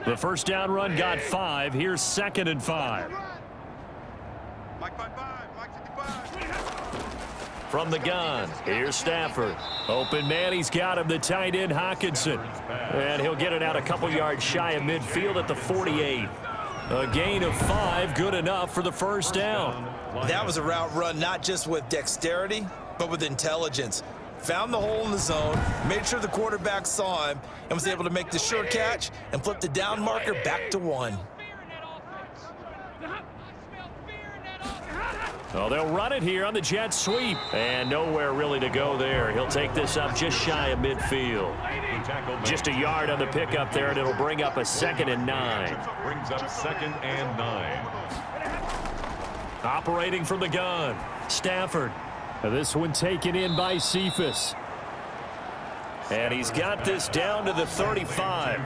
The first down run got 5. Here's 2nd and 5. From the gun, here's Stafford. Open man, he's got him, the tight end Hockenson. And he'll get it out a couple yards shy of midfield at the 48. A gain of 5, good enough for the first down. That was a route run not just with dexterity, but with intelligence. Found the hole in the zone, made sure the quarterback saw him, and was able to make the sure catch and flip the down marker back to 1. Well, they'll run it here on the jet sweep. And nowhere really to go there. He'll take this up just shy of midfield. Just a yard on the pickup there, and it'll bring up a 2nd and 9. Brings up 2nd and 9. Operating from the gun, Stafford. This one taken in by Cephas. And he's got this down to the 35.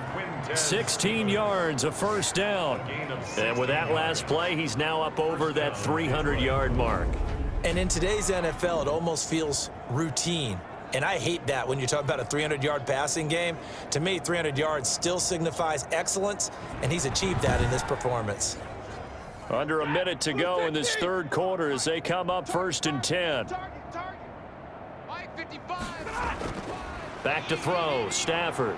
16 yards, a first down. And with that last play, he's now up over that 300-yard mark. And in today's NFL, it almost feels routine. And I hate that when you talk about a 300-yard passing game. To me, 300 yards still signifies excellence, and he's achieved that in this performance. Under a minute to go in this third quarter as they come up 1st and 10. Back to throw, Stafford.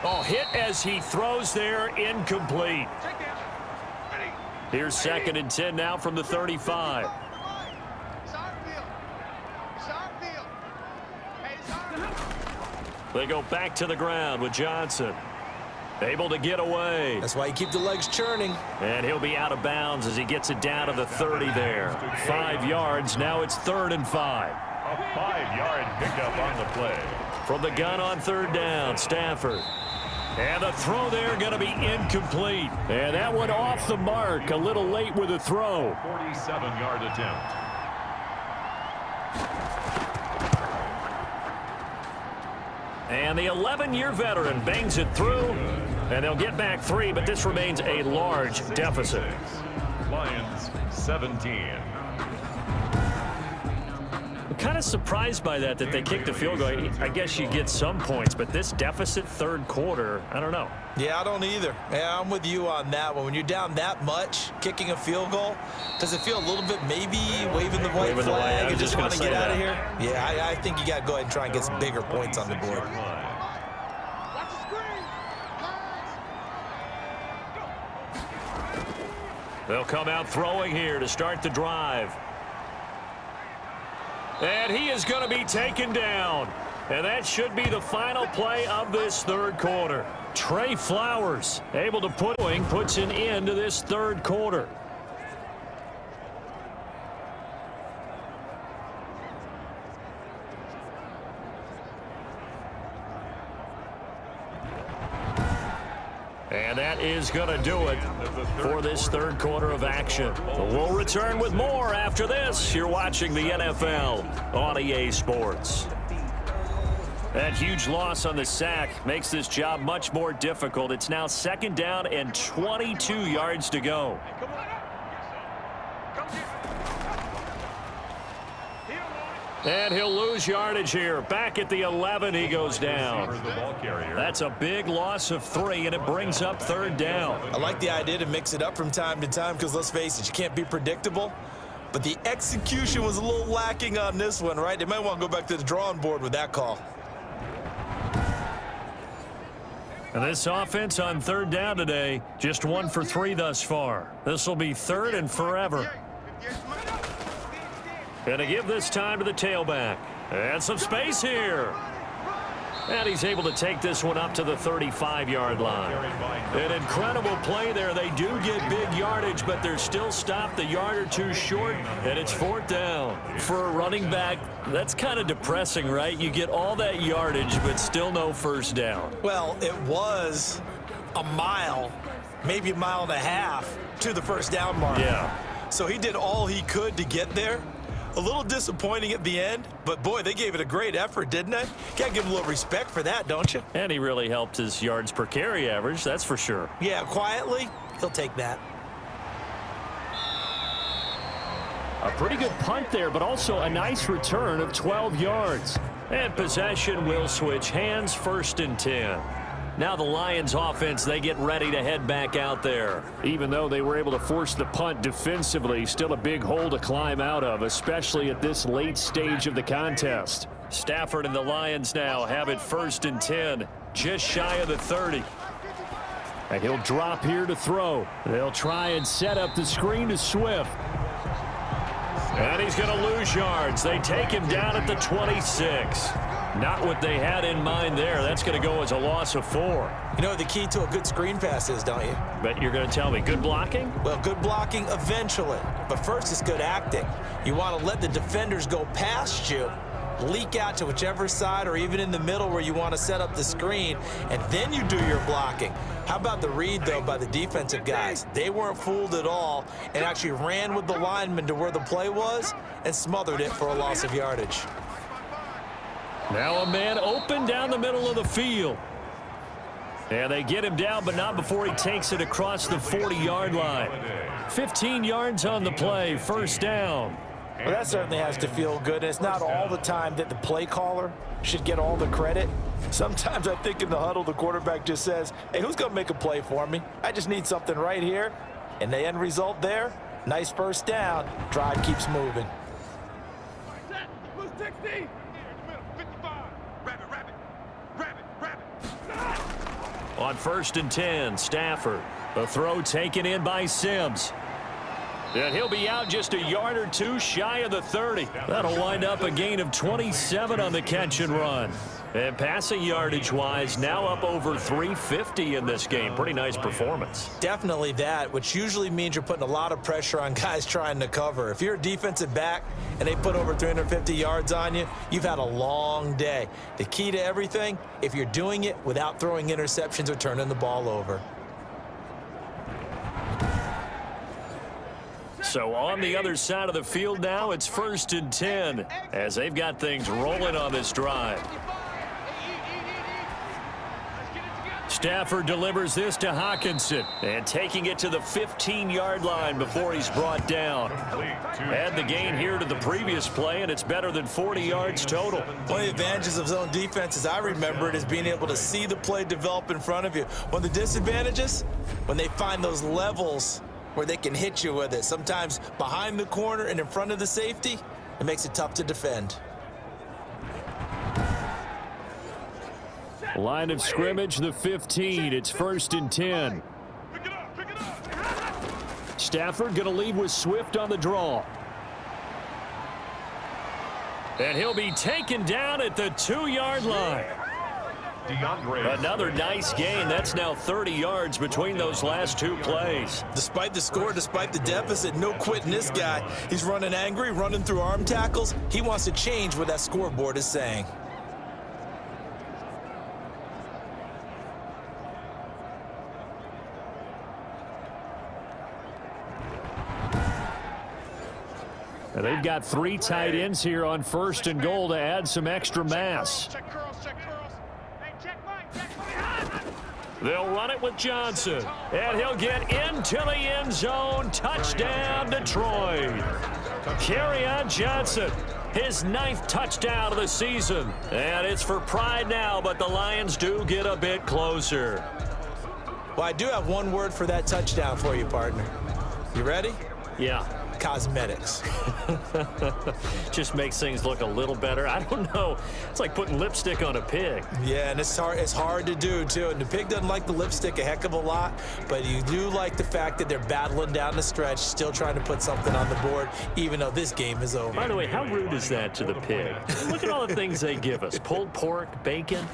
Oh, hit as he throws there, incomplete. Here's 2nd and 10 now from the 35. They go back to the ground with Johnson. Able to get away. That's why you keep the legs churning. And he'll be out of bounds as he gets it down to the 30 there. 5 yards. Now it's 3rd and 5. A 5-yard pickup on the play. From the gun on 3rd down, Stafford. And the throw there going to be incomplete. And that one off the mark. A little late with the throw. 47-yard attempt. And the 11-year veteran bangs it through. And they'll get back 3, but this remains a large deficit. Lions 17. I'm kind of surprised by that they kicked the field goal. I guess you get some points, but this deficit third quarter, I don't know. Yeah, I don't either. Yeah, I'm with you on that one. When you're down that much, kicking a field goal, does it feel a little bit maybe waving the white flag and just want to get out of here? Yeah, I think you got to go ahead and try and get some bigger points on the board. They'll come out throwing here to start the drive. And he is going to be taken down. And that should be the final play of this third quarter. Trey Flowers able to puts an end to this third quarter. And that is going to do it for this third quarter of action. We'll return with more after this. You're watching the NFL on EA Sports. That huge loss on the sack makes this job much more difficult. It's now 2nd down and 22 yards to go. And he'll lose yardage here. Back at the 11, he goes down. That's a big loss of 3, and it brings up 3rd down. I like the idea to mix it up from time to time because, let's face it, you can't be predictable. But the execution was a little lacking on this one, right? They might want to go back to the drawing board with that call. And this offense on 3rd down today, just 1 for 3 thus far. This will be 3rd and forever. Going to give this time to the tailback. And some space here. And he's able to take this one up to the 35-yard line. An incredible play there. They do get big yardage, but they're still stopped a yard or 2 short, and it's 4th down. For a running back, that's kind of depressing, right? You get all that yardage, but still no first down. Well, it was a mile, maybe a mile and a half to the first down mark. Yeah. So he did all he could to get there. A little disappointing at the end, but boy, they gave it a great effort, didn't they? Got to give him a little respect for that, don't you? And he really helped his yards per carry average, that's for sure. Yeah, quietly, he'll take that. A pretty good punt there, but also a nice return of 12 yards. And possession will switch hands, 1st and 10. Now the Lions offense, they get ready to head back out there. Even though they were able to force the punt defensively, still a big hole to climb out of, especially at this late stage of the contest. Stafford and the Lions now have it 1st and 10, just shy of the 30. And he'll drop here to throw. They'll try and set up the screen to Swift. And he's going to lose yards. They take him down at the 26. Not what they had in mind there. That's going to go as a loss of 4. You know what the key to a good screen pass is, don't you? Bet you're going to tell me. Good blocking? Well, good blocking eventually. But first, it's good acting. You want to let the defenders go past you, leak out to whichever side or even in the middle where you want to set up the screen, and then you do your blocking. How about the read, though, by the defensive guys? They weren't fooled at all and actually ran with the lineman to where the play was and smothered it for a loss of yardage. Now a man open down the middle of the field. And they get him down, but not before he takes it across the 40-yard line. 15 yards on the play, 1st down. Well, that certainly has to feel good. And it's not all the time that the play caller should get all the credit. Sometimes I think in the huddle, the quarterback just says, hey, who's going to make a play for me? I just need something right here. And the end result there, nice 1st down. Drive keeps moving. On 1st and 10, Stafford. The throw taken in by Sims. And he'll be out just a yard or 2 shy of the 30. That'll wind up a gain of 27 on the catch and run. And passing yardage-wise, now up over 350 in this game. Pretty nice performance. Definitely that, which usually means you're putting a lot of pressure on guys trying to cover. If you're a defensive back and they put over 350 yards on you, you've had a long day. The key to everything, if you're doing it without throwing interceptions or turning the ball over. So on the other side of the field now, it's 1st and 10 as they've got things rolling on this drive. Stafford delivers this to Hockenson and taking it to the 15-yard line before he's brought down. Add the gain here to the previous play, and it's better than 40 yards total. One of the advantages of zone defense, as I remember it, is being able to see the play develop in front of you. One of the disadvantages, when they find those levels where they can hit you with it, sometimes behind the corner and in front of the safety, it makes it tough to defend. Line of scrimmage, the 15. It's 1st and 10. Stafford going to lead with Swift on the draw. And he'll be taken down at the 2-yard line. Another nice gain. That's now 30 yards between those last 2 plays. Despite the score, despite the deficit, no quitting this guy. He's running angry, running through arm tackles. He wants to change what that scoreboard is saying. And they've got 3 tight ends here on 1st and goal to add some extra mass. They'll run it with Johnson, and he'll get into the end zone. Touchdown, Detroit. Kerryon Johnson, his 9th touchdown of the season. And it's for pride now, but the Lions do get a bit closer. Well, I do have one word for that touchdown for you, partner. You ready? Yeah. Cosmetics. Just makes things look a little better. I don't know. It's like putting lipstick on a pig. Yeah, and it's hard to do, too. And the pig doesn't like the lipstick a heck of a lot, but you do like the fact that they're battling down the stretch, still trying to put something on the board, even though this game is over. By the way, how rude is that to the pig? Look at all the things they give us. Pulled pork, bacon.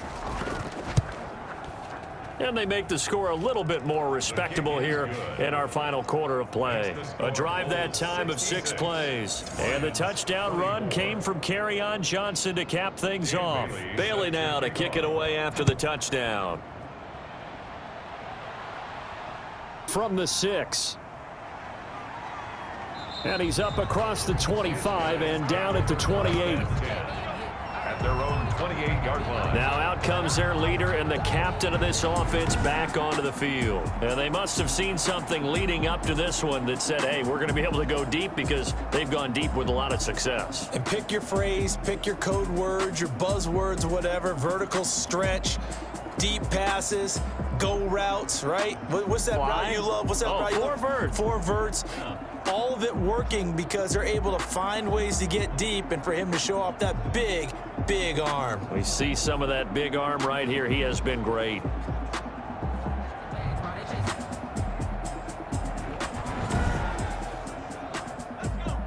And they make the score a little bit more respectable here in our final quarter of play. A drive that time of 6 plays. And the touchdown run came from Kerryon Johnson to cap things off. Bailey now to kick it away after the touchdown. From the 6. And he's up across the 25 and down at the 28. at their own 28-yard line. Now out comes their leader and the captain of this offense back onto the field. And they must have seen something leading up to this one that said, hey, we're going to be able to go deep, because they've gone deep with a lot of success. And pick your phrase, pick your code words, your buzzwords, whatever, vertical stretch, deep passes, go routes, right? What's that route you love? What's that route you love? 4 verts. 4 verts. All of it working because they're able to find ways to get deep, and for him to show off that big, big arm. We see some of that big arm right here. He has been great.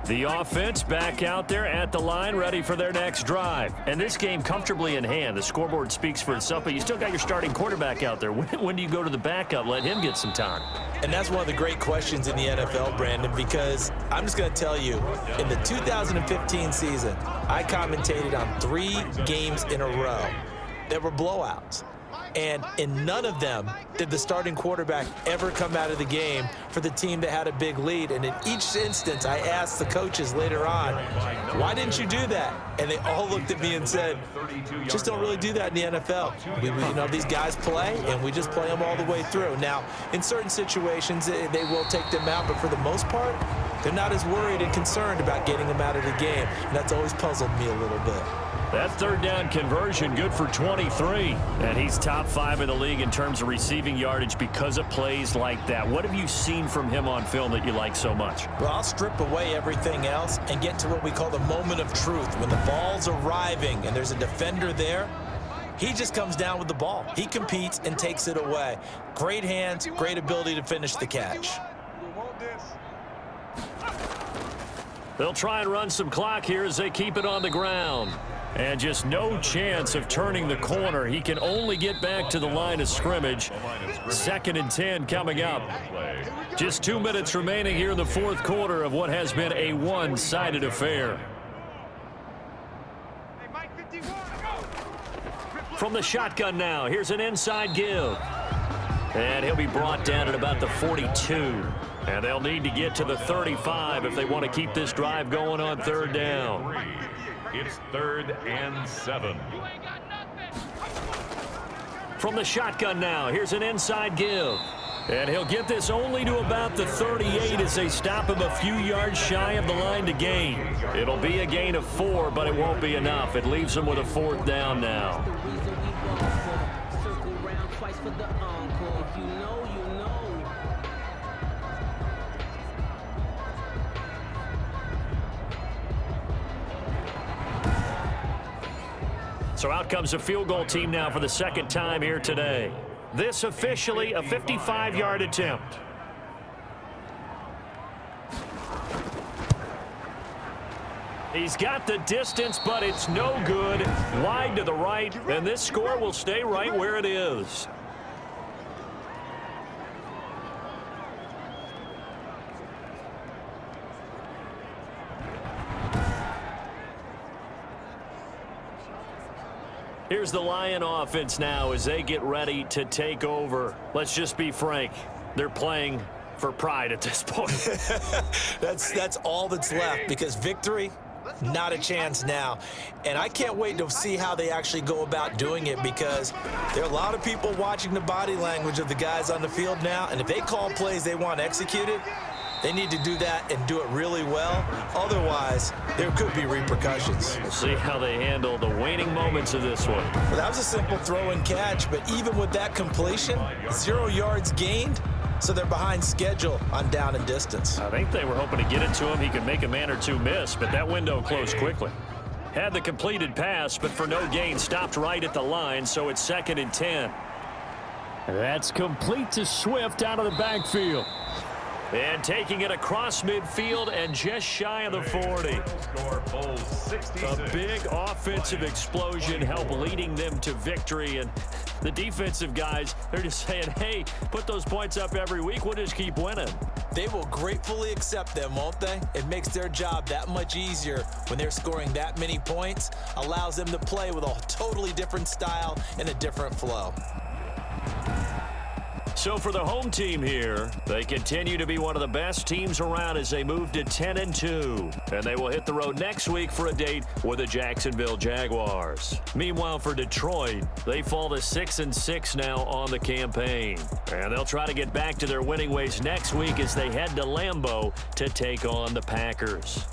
The offense back out there at the line, ready for their next drive. And this game comfortably in hand. The scoreboard speaks for itself, but you still got your starting quarterback out there. When do you go to the backup? Let him get some time. And that's one of the great questions in the NFL, Brandon, because I'm just going to tell you, in the 2015 season, I commentated on 3 games in a row that were blowouts. And in none of them did the starting quarterback ever come out of the game for the team that had a big lead. And in each instance, I asked the coaches later on, why didn't you do that? And they all looked at me and said, just don't really do that in the NFL. You know, these guys play, and we just play them all the way through. Now, in certain situations, they will take them out, but for the most part, they're not as worried and concerned about getting them out of the game. And that's always puzzled me a little bit. That third down conversion good for 23. And he's top 5 in the league in terms of receiving yardage because of plays like that. What have you seen from him on film that you like so much? Well, I'll strip away everything else and get to what we call the moment of truth. When the ball's arriving and there's a defender there, he just comes down with the ball. He competes and takes it away. Great hands, great ability to finish the catch. They'll try and run some clock here as they keep it on the ground. And just no chance of turning the corner. He can only get back to the line of scrimmage. 2nd and 10 coming up. Just 2 minutes remaining here in the 4th quarter of what has been a one-sided affair. From the shotgun now, here's an inside give. And he'll be brought down at about the 42. And they'll need to get to the 35 if they want to keep this drive going on 3rd down. It's 3rd and 7. From the shotgun now, here's an inside give. And he'll get this only to about the 38 as they stop him a few yards shy of the line to gain. It'll be a gain of 4, but it won't be enough. It leaves him with a 4th down now. So out comes a field goal team now for the 2nd time here today. This officially a 55-yard attempt. He's got the distance, but it's no good. Wide to the right, and this score will stay right where it is. Here's the Lion offense now as they get ready to take over. Let's just be frank. They're playing for pride at this point. That's all that's left, because victory, not a chance now. And I can't wait to see how they actually go about doing it, because there are a lot of people watching the body language of the guys on the field now, and if they call plays they want executed, they need to do that and do it really well. Otherwise, there could be repercussions. We'll see how they handle the waning moments of this one. Well, that was a simple throw and catch, but even with that completion, 0 yards gained, so they're behind schedule on down and distance. I think they were hoping to get it to him. He could make a man or two miss, but that window closed quickly. Had the completed pass, but for no gain, stopped right at the line, so it's 2nd and 10. That's complete to Swift out of the backfield. And taking it across midfield and just shy of the 40. A big offensive explosion helped leading them to victory. And the defensive guys, they're just saying, hey, put those points up every week. We'll just keep winning. They will gratefully accept them, won't they? It makes their job that much easier when they're scoring that many points. Allows them to play with a totally different style and a different flow. So for the home team here, they continue to be one of the best teams around as they move to 10-2. And they will hit the road next week for a date with the Jacksonville Jaguars. Meanwhile, for Detroit, they fall to 6-6 now on the campaign. And they'll try to get back to their winning ways next week as they head to Lambeau to take on the Packers.